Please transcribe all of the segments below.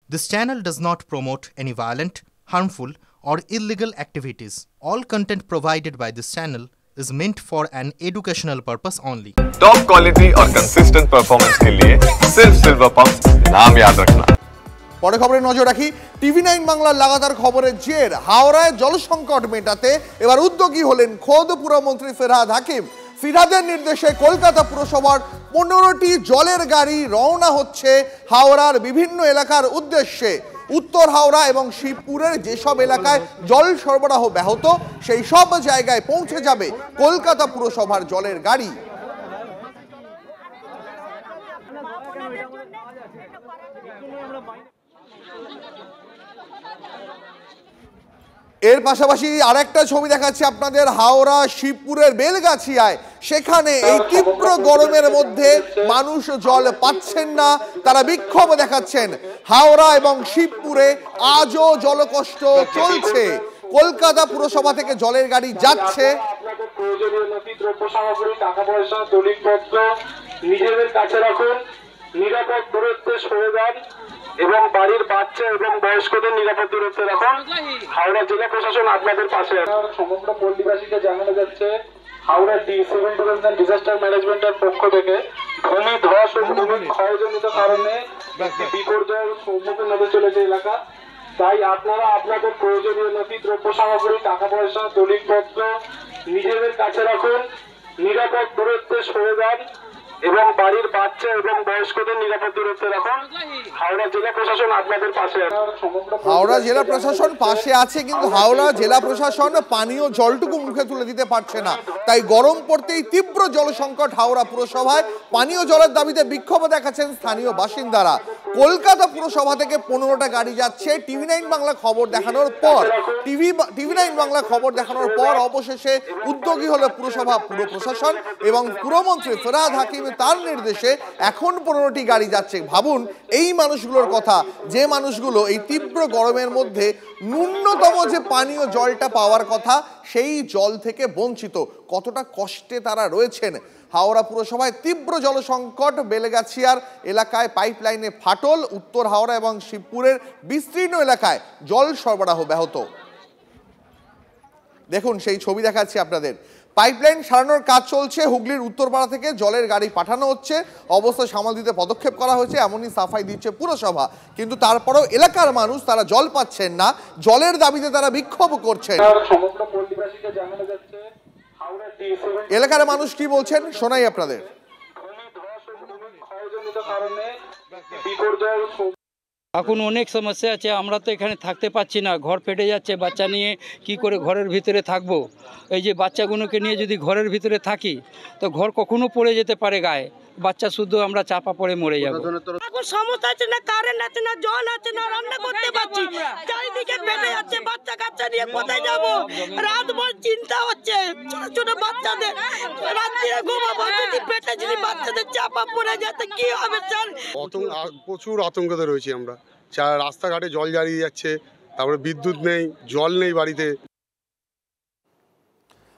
This channel does not promote any violent, harmful, or illegal activities. All content provided by this channel is meant for an educational purpose only. Top quality और consistent performance के लिए सिर्फ silver pumps नाम याद रखना। পরে খবরে নজর রাখি। টিভি9 বাংলার লাগাতার খবরের জের হাওড়ায় জলসংকট মেটাতে এবার উদ্যোগী হলেন খোদ পুরমন্ত্রী ফেরহাদ হাকিম। ফিরহাদের নির্দেশে কলকাতা পুরসভার 15টি জলের গাড়ি রওনা হচ্ছে হাওড়ার বিভিন্ন এলাকার উদ্দেশ্যে। উত্তর হাওড়া এবং শিবপুরের যেসব এলাকায় জল সরবরাহ ব্যাহত সেই সব জায়গায় পৌঁছে যাবে কলকাতা পুরসভার জলের গাড়ি। এর পাশাপাশি আরেকটা ছবি দেখাচ্ছি আপনাদের হাওড়া শিবপুরের বেলগাছিয়ায়। সেখানে এই তীব্র গরমের মধ্যে মানুষ জল পাচ্ছেন না, তারা বিক্ষোভ দেখাচ্ছেন। হাওড়া এবং শিবপুরে আজও জলকষ্ট চলছে। কলকাতা পুরসভা থেকে জলের গাড়ি যাচ্ছে। প্রয়োজনীয় নথি দ্রব্য সামগ্রী টাকা পয়সা দলিলপত্র নিজেদের কাছে রাখুন, নিরাপদ দূরত্বে সরে যান এবং বাড়ির বাচ্চা এবং বয়স্কদের নিরাপদ দূরত্বে রাখুন। হাওড়া জেলা প্রশাসন আপনাদের পাশে আছে। সমগ্র পল্লীবাসীকে জানানো যাচ্ছে Howrah civil defence and disaster ম্যানেজমেন্টের পক্ষ থেকে ভূমি ধস ও ভূমি ক্ষয়জনিত কারণে বিপর্যয়ের সম্মুখীন হতে চলেছে এলাকা। তাই আপনারা আপনাদের প্রয়োজনীয় নথি দ্রব্য সামগ্রী টাকা পয়সা দলিলপত্র নিজেদের কাছে রাখুন, নিরাপদ দূরত্বে সরে যান এবং বাড়ির বাচ্চা এবং বয়স্কদের নিরাপদ দূরত্বে রাখুন। হাওড়া জেলা প্রশাসন আপনাদের পাশে আছে। হাওড়া জেলা প্রশাসন পাশে আছে, কিন্তু হাওড়া জেলা প্রশাসন পানীয় জলটুকু মুখে তুলে দিতে পারছে না। তাই গরম পড়তেই তীব্র জল সংকট হাওড়া পুরসভায়। পানীয় জলের দাবিতে বিক্ষোভ দেখাচ্ছেন স্থানীয় বাসিন্দারা। কলকাতা পুরসভা থেকে 15টা গাড়ি যাচ্ছে। টিভি9 বাংলা খবর দেখানোর পর টিভি9 বাংলা খবর দেখানোর পর অবশেষে উদ্যোগী হলো পুরসভা, পুর প্রশাসন এবং পুরমন্ত্রী ফেরহাদ হাকিম। তার নির্দেশে এখন 15টি গাড়ি যাচ্ছে। ভাবুন এই মানুষগুলোর কথা, যে মানুষগুলো এই তীব্র গরমের মধ্যে ন্যূনতম যে পানীয় জলটা পাওয়ার কথা সেই জল থেকে বঞ্চিত, কতটা কষ্টে তারা রয়েছেন। হাওড়া পুরসভায় তীব্র জলসংকট, বেলগাছিয়ার এলাকায় পাইপলাইনে ফাটল, উত্তর হাওড়া এবং শিবপুরের বিস্তীর্ণ এলাকায় জল সরবরাহ ব্যাহত। দেখুন সেই ছবি দেখাচ্ছি আপনাদের। পাইপলাইন সারানোর কাজ চলছে। হুগলির উত্তরপাড়া থেকে জলের গাড়ি পাঠানো হচ্ছে। অবস্থা সামাল দিতে পদক্ষেপ করা হয়েছে, এমনই সাফাই দিচ্ছে পুরসভা। কিন্তু তারপরেও এলাকার মানুষ তারা জল পাচ্ছেন না, জলের দাবিতে তারা বিক্ষোভ করছেন। এলাকার মানুষ কি বলছেন শোনাই আপনাদের। এখন অনেক সমস্যা আছে, আমরা তো এখানে থাকতে পাচ্ছি না, ঘর ফেটে যাচ্ছে। বাচ্চা নিয়ে কি করে ঘরের ভিতরে থাকবো? এই যে বাচ্চাগুলোকে নিয়ে যদি ঘরের ভিতরে থাকি তো ঘর কখনো পড়ে যেতে পারে গায়ে, বাচ্চা শুধু আমরা চাপা পড়ে মরে যাবো। এখন সমস্যা আছে না, কারেন্ট আছে না, জল আছে না, রান্না করতে পারছি, চারিদিকে ফেটে যাচ্ছে। বাচ্চা কাচ্চা নিয়ে কোথায় যাবো? রাত ভর চিন্তা হচ্ছে, ছোট ছোট বাচ্চাদের রাত্রে ঘুমাবো, যদি পেটে যদি বাচ্চাদের চাপা পড়ে যেতে কি হবে? স্যার প্রচুর আতঙ্কতে রয়েছি আমরা। রাস্তাঘাটে জল দাঁড়িয়ে যাচ্ছে, তারপরে বিদ্যুৎ নেই, জল নেই বাড়িতে।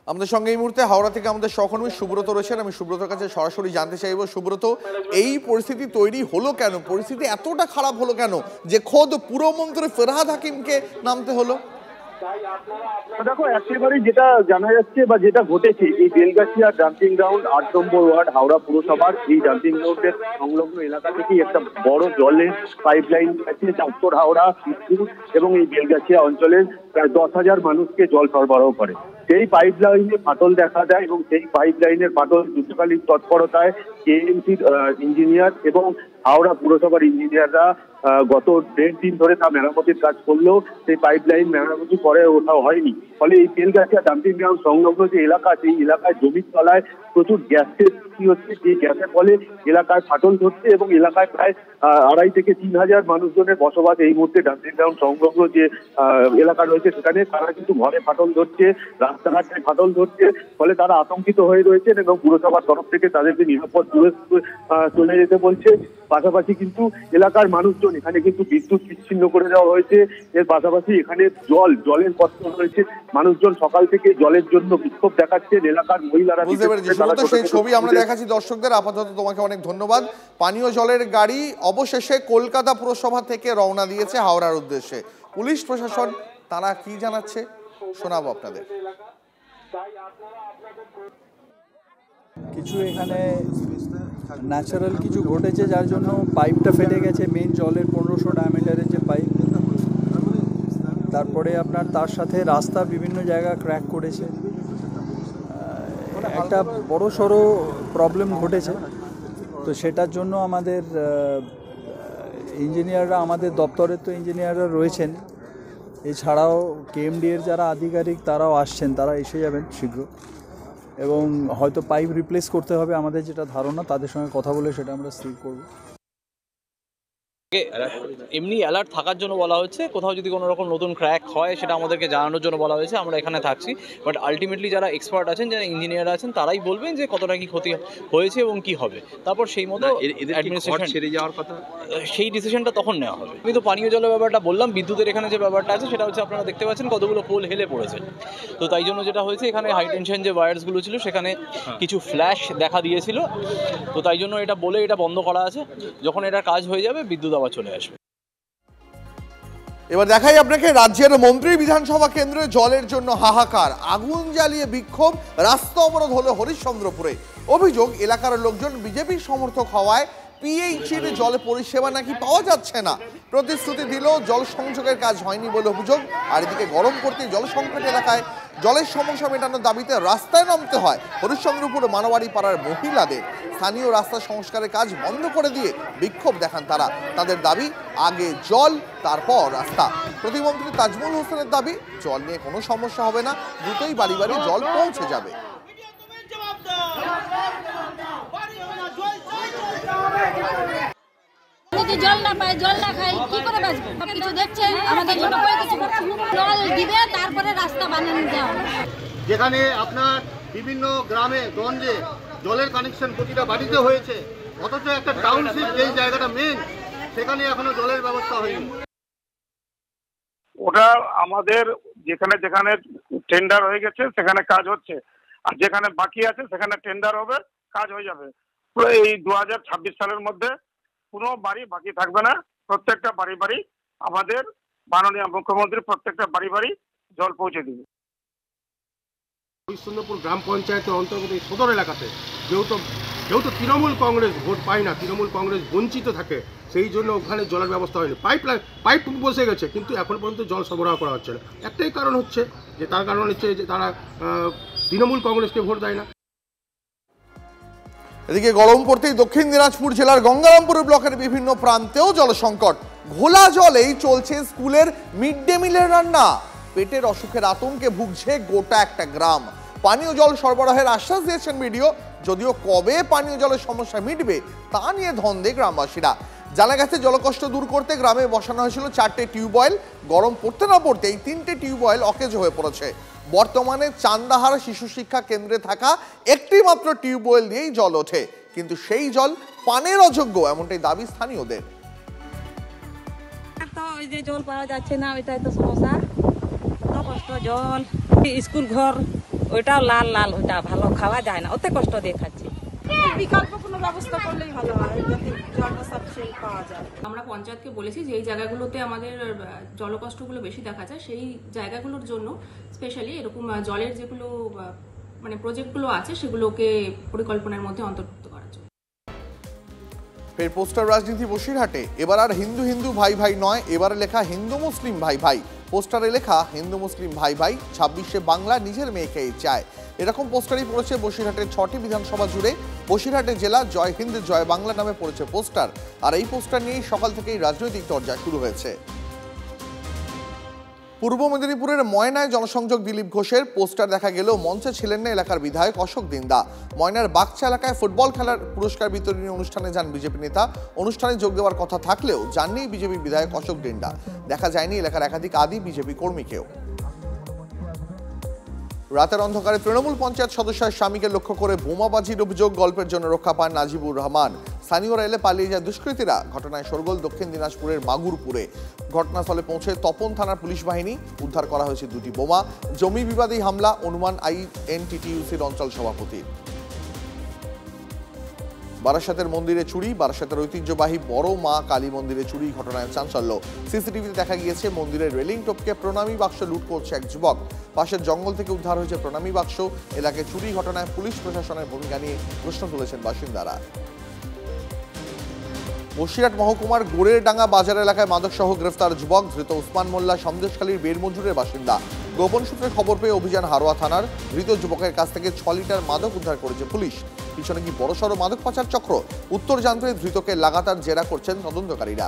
আমাদের সঙ্গে এই মুহূর্তে হাওড়া থেকে আমাদের সহকর্মী সুব্রত রয়েছেন। আমি সুব্রতর কাছে সরাসরি জানতে চাইব, সুব্রত এই পরিস্থিতি তৈরি হলো কেন? পরিস্থিতি এতটা খারাপ হলো কেন যে খোদ পুরমন্ত্রী ফেরহাদ হাকিমকে নামতে হলো? দেখো, একেবারে যেটা জানা যাচ্ছে বা যেটা ঘটেছে, এই বেলগাছিয়া ডাম্পিং গ্রাউন্ড 8 নম্বর ওয়ার্ড হাওড়া পুরসভার এই ডাম্পিং গ্রাউন্ডের সংলগ্ন এলাকা থেকেই একটা বড় জলের পাইপলাইন আছে। উত্তর হাওড়া, শিবপুর এবং এই বেলগাছিয়া অঞ্চলের প্রায় 10,000 মানুষকে জল সরবরাহ করে। সেই পাইপলাইনে ফাটল দেখা দেয় এবং সেই পাইপলাইনের ফাটল যুদ্ধকালীন তৎপরতায় কেএমসির ইঞ্জিনিয়ার এবং হাওড়া পুরসভার ইঞ্জিনিয়াররা গত 1.5 দিন ধরে তা মেরামতির কাজ করলেও সেই পাইপলাইন মেরামতি করে ওঠাও হয়নি। ফলে এই বেলগাছিয়া ডাম্পিং গ্রাউন্ড সংলগ্ন যে এলাকা, সেই এলাকায় জমির তলায় প্রচুর গ্যাসের সৃষ্টি হচ্ছে। যে গ্যাসের ফলে এলাকায় ফাটল ধরছে এবং এলাকায় প্রায় 2,500 থেকে 3,000 মানুষজনের বসবাস এই মুহূর্তে ডাম্পিং গ্রাউন্ড সংলগ্ন যে এলাকা রয়েছে সেখানে। তারা কিন্তু ঘরে ফাটল ধরছে, রাস্তাঘাটে ফাটল ধরছে, ফলে তারা আতঙ্কিত হয়ে রয়েছেন এবং পুরসভার তরফ থেকে তাদেরকে নিরাপদ দূরে চলে যেতে বলছে। পাশাপাশি কিন্তু এলাকার মানুষজন এখানে কিন্তু বিদ্যুৎ বিচ্ছিন্ন করে দেওয়া হয়েছে। এর পাশাপাশি এখানে জলের কষ্ট রয়েছে, মানুষজন সকাল থেকে জলের জন্য বিক্ষোভ দেখাচ্ছেন। এলাকার মহিলারা সেই ছবি আমরা দেখাচ্ছি দর্শকদের। আপাতত তোমাকে অনেক ধন্যবাদ। পানীয় জলের গাড়ি অবশেষে কলকাতা পুরসভা থেকে রওনা দিয়েছে হাওড়ার উদ্দেশ্যে। পুলিশ প্রশাসন তারা কি জানাচ্ছে শোনাবো আপনাদের। কিছু এখানে ন্যাচারাল কিছু ঘটেছে, যার জন্য পাইপটা ফেটে গেছে, মেইন জলের 1500 ডায়ামিটারের যে পাইপ। তারপরে আপনার তার সাথে রাস্তা বিভিন্ন জায়গা ক্র্যাক করেছে, একটা বড় সড়ো প্রবলেম ঘটেছে। তো সেটার জন্য আমাদের ইঞ্জিনিয়াররা, আমাদের দপ্তরের তো ইঞ্জিনিয়াররা রয়েছেন, এছাড়াও কেএমডি এর যারা আধিকারিক তারাও আসছেন, তারা এসে যাবেন শীঘ্র, এবং হয়তো পাইপ রিপ্লেস করতে হবে আমাদের যেটা ধারণা। তাদের সঙ্গে কথা বলে সেটা আমরা স্থির করব। এমনি অ্যালার্ট থাকার জন্য বলা হচ্ছে, কোথাও যদি কোনো রকম নতুন ক্র্যাক হয় সেটা আমাদেরকে জানানোর জন্য বলা হয়েছে। আমরা এখানে থাকছি, বাট আলটিমেটলি যারা এক্সপার্ট আছেন, যারা ইঞ্জিনিয়ার আছেন, তারাই বলবেন যে কতটা কি ক্ষতি হয়েছে এবং কি হবে। তারপর সেই মতো অ্যাডমিনিস্ট্রেশন ছেড়ে যাওয়ার কথা, সেই ডিসিশনটা তখন নেওয়া হবে। আমি তো পানীয় জলের ব্যাপারটা বললাম, বিদ্যুতের এখানে যে ব্যাপারটা আছে সেটা হচ্ছে আপনারা দেখতে পাচ্ছেন কতগুলো পোল হেলে পড়েছে। তো তাই জন্য যেটা হয়েছে, এখানে হাই টেনশন যে ওয়্যারসগুলো ছিল সেখানে কিছু ফ্ল্যাশ দেখা দিয়েছিল। তো তাই জন্য এটা বলে এটা বন্ধ করা আছে। যখন এটা কাজ হয়ে যাবে বিদ্যুৎ আবার চলে আসবে। এবার দেখাই আপনাকে রাজ্যের মন্ত্রী বিধানসভা কেন্দ্রে জলের জন্য হাহাকার, আগুন জ্বালিয়ে বিক্ষোভ, রাস্তা অবরোধ হলো হরিশ্চন্দ্রপুরে। অভিযোগ এলাকার লোকজন বিজেপির সমর্থক হওয়ায় পিএইচির জল পরিষেবা নাকি পাওয়া যাচ্ছে না। প্রতিশ্রুতি দিলেও জল সংযোগের কাজ হয়নি বলে অভিযোগ। আর এদিকে গরম পড়তে জল সংকট এলাকায় জলের সমস্যা মেটানোর দাবিতে রাস্তায় নামতে হয় হরিশ্চন্দ্রপুর মানবাড়ি পাড়ার মহিলাদের। স্থানীয় রাস্তা সংস্কারের কাজ বন্ধ করে দিয়ে বিক্ষোভ দেখান তারা। তাদের দাবি আগে জল তারপর রাস্তা। প্রতিমন্ত্রী তাজমুল হোসেনের দাবি জল নিয়ে কোনো সমস্যা হবে না, দ্রুতই বাড়ি বাড়ি জল পৌঁছে যাবে। জল না পাই, জল না খাই, কি করে বাঁচবো? কিছু দেখছেন আমাদের জন্য জল দিবে, তারপরে রাস্তা বানানো যাও। যেখানে আপনার বিভিন্ন গ্রামে গঞ্জে জলের কানেকশন প্রতিটা বাড়িতে হয়েছে, অথচ একটা টাউনশিপ যেই জায়গাটা মেন, সেখানে এখনো জলের ব্যবস্থা হয়নি। ওটা আমাদের যেখানে যেখানে টেন্ডার হয়ে গেছে সেখানে কাজ হচ্ছে, আর যেখানে বাকি আছে সেখানে টেন্ডার হবে, কাজ হয়ে যাবে। এই 2026 সালের মধ্যে কোনো বাড়ি বাকি থাকবে না। প্রত্যেকটা বাড়ি বাড়ি আমাদের মাননীয় মুখ্যমন্ত্রী প্রত্যেকটা বাড়ি বাড়ি জল পৌঁছে দিবে। হরিশ্চন্দ্রপুর গ্রাম পঞ্চায়েতের অন্তর্গত এই সদর এলাকাতে যেহেতু তৃণমূল কংগ্রেস ভোট পায় না, তৃণমূল কংগ্রেস বঞ্চিত থাকে, সেই জন্য ওখানে জলের ব্যবস্থা হয়নি। পাইপ বসে গেছে, কিন্তু এখন পর্যন্ত জল সরবরাহ করা হচ্ছে না। একটাই কারণ হচ্ছে যে তারা তৃণমূল কংগ্রেসকে ভোট দেয় না। এদিকে গরম পড়তেই দক্ষিণ দিনাজপুর জেলার গঙ্গারামপুর ব্লকের বিভিন্ন প্রান্তেও জল সংকট। ঘোলা জলেই চলছে স্কুলের মিড ডে মিলের রান্না। পেটের অসুখের আতঙ্কে ভুগছে গোটা একটা গ্রাম। পানীয় জল সরবরাহের আশ্বাস দিয়েছেন বিডিও, যদিও কবে পানীয় জলের সমস্যা মিটবে তা নিয়ে ধন্দে গ্রামবাসীরা। জানা গেছে জলকষ্ট দূর করতে গ্রামে বসানো হয়েছিল 4টে টিউবওয়েল। গরম পড়তে না পড়তেই 3টে টিউবওয়েল অকেজ হয়ে পড়েছে। বর্তমানে চান্দাহার শিশু শিক্ষা কেন্দ্রে থাকা একটি মাত্র টিউবওয়েল দিয়েই জল ওঠে, কিন্তু সেই জল পানের অযোগ্য, এমনটাই দাবি স্থানীয়দের। ওই যে জল পাওয়া যাচ্ছে না, ওইটাই তো সমস্যা। কত কষ্ট জল, স্কুল ঘর ওইটাও লাল লাল, ওইটা ভালো খাওয়া যায় না, ওতে কষ্ট দেখাচ্ছে। বিকল্প কোনো ব্যবস্থা করলেই ভালো হয়, যাতে জলটা সাফিসিয়েন্ট পাওয়া যায়। আমরা পঞ্চায়েতকে বলেছি যে এই জায়গাগুলোতে আমাদের জলকষ্টগুলো বেশি দেখা যায়, সেই জায়গাগুলোর জন্য স্পেশালি এরকম জলের যেগুলো মানে প্রজেক্টগুলো আছে সেগুলোকে পরিকল্পনার মধ্যে অন্তর্ভুক্ত করার জন্য। ফের পোস্টার রাজনীতি বসিরহাটে। এবার আর হিন্দু হিন্দু ভাই ভাই নয়, এবারে লেখা হিন্দু মুসলিম ভাই ভাই। পোস্টারে লেখা হিন্দু মুসলিম ভাই ভাই, 26শে বাংলা নিজের মেয়েকে চায়। এরকম পোস্টারই পড়েছে বসিরহাটের 6টি বিধানসভা জুড়ে। বসিরহাটের জেলা জয় হিন্দ জয় বাংলা নামে পড়েছে পোস্টার। আর এই পোস্টার নিয়েই সকাল থেকেই রাজনৈতিক চর্চা শুরু হয়েছে। পূর্ব মেদিনীপুরের ময়নায় জনসংযোগ দিলীপ ঘোষের পোস্টার দেখা গেলেও মঞ্চে ছিলেন না এলাকার বিধায়ক অশোক দিন্দা। ময়নার বাগচা এলাকায় ফুটবল খেলার পুরস্কার বিতরণী অনুষ্ঠানে যান বিজেপি নেতা। অনুষ্ঠানে যোগ দেওয়ার কথা থাকলেও যাননি বিজেপি বিধায়ক অশোক দিন্দা। দেখা যায়নি এলাকার একাধিক আদি বিজেপি কর্মীকেও। রাতের অন্ধকারে তৃণমূল পঞ্চায়েত সদস্যের স্বামীকে লক্ষ্য করে বোমাবাজির অভিযোগ। গল্পের জন্য রক্ষা পান নাজিবুর রহমান। স্থানীয়রা এলে পালিয়ে যায় দুষ্কৃতীরা। ঘটনায় শোরগোল দক্ষিণ দিনাজপুরের মাগুরপুরে। ঘটনাস্থলে পৌঁছে তপন থানার পুলিশ বাহিনী। উদ্ধার করা হয়েছে 2টি বোমা। জমি বিবাদী হামলা অনুমান INTTUCর অঞ্চল সভাপতির। বারাসাতের মন্দিরে চুরি। বারাসাতের ঐতিহ্যবাহী বড় মা কালী মন্দিরে চুরি, ঘটনায় চাঞ্চল্য। সিসিটিভিতে দেখা গিয়েছে মন্দিরের রেলিং টপকে প্রণামী বাক্স লুট করছে এক যুবক। পাশের জঙ্গল থেকে উদ্ধার হয়েছে প্রণামী বাক্স। এলাকায় চুরি ঘটনায় পুলিশ প্রশাসনের ভূমিকা নিয়ে প্রশ্ন তুলেছেন বাসিন্দারা। বসিরহাট মহকুমার গোড়েরডাঙ্গা বাজার এলাকায় মাদকসহ গ্রেফতার যুবক। ধৃত উসমান মোল্লা সন্দেশখালীর বেরমজুরের বাসিন্দা। গোপন সূত্রে খবর পেয়ে অভিযান হারোয়া থানার। ধৃত যুবকের কাছ থেকে 6 লিটার মাদক উদ্ধার করেছে পুলিশ। পিছনে কি বড়সড় মাদক পাচার চক্র? উত্তর জানতে ধৃতকে লাগাতার জেরা করছেন তদন্তকারীরা।